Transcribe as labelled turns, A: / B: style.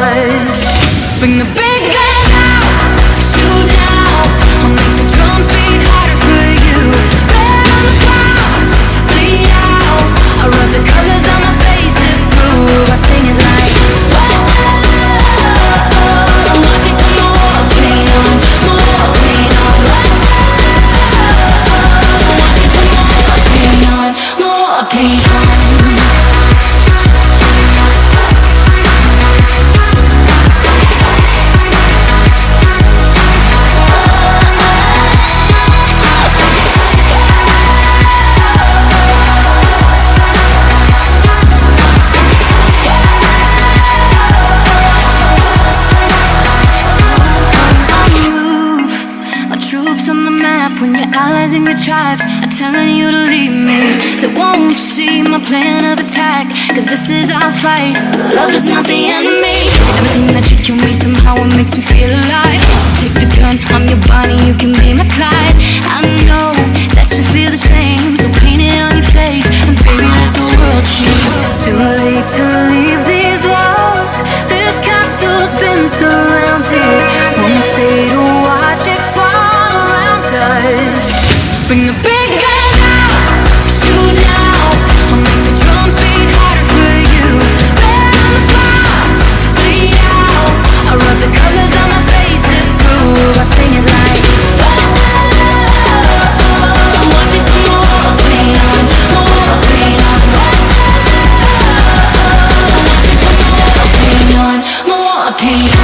A: us. Bring the big guns out, shoot now. I'll make the drums beat harder for you. Red on the clouds, bleed out. I rub the colors on my face and prove. I sing it like when your allies and your tribes are telling you to leave me. They won't see my plan of attack, cause this is our fight. Love is not the enemy. Everything that you kill me, somehow it makes me feel alive. So take the gun on your body, you can be my Clyde. I know that you feel the same, so paint it on your face, and baby let the world see. Too late to leave these walls, this castle's been surrounded. Wanna stay to watch it fall around us. Bring the big guns out, shoot now. I'll make the drums beat harder for you. Red on the clouds, bleed out. I rub the colors on my face and prove. I sing it like I'm watching for more pain on, more pain on. I'm watching for more pain on, more pain on.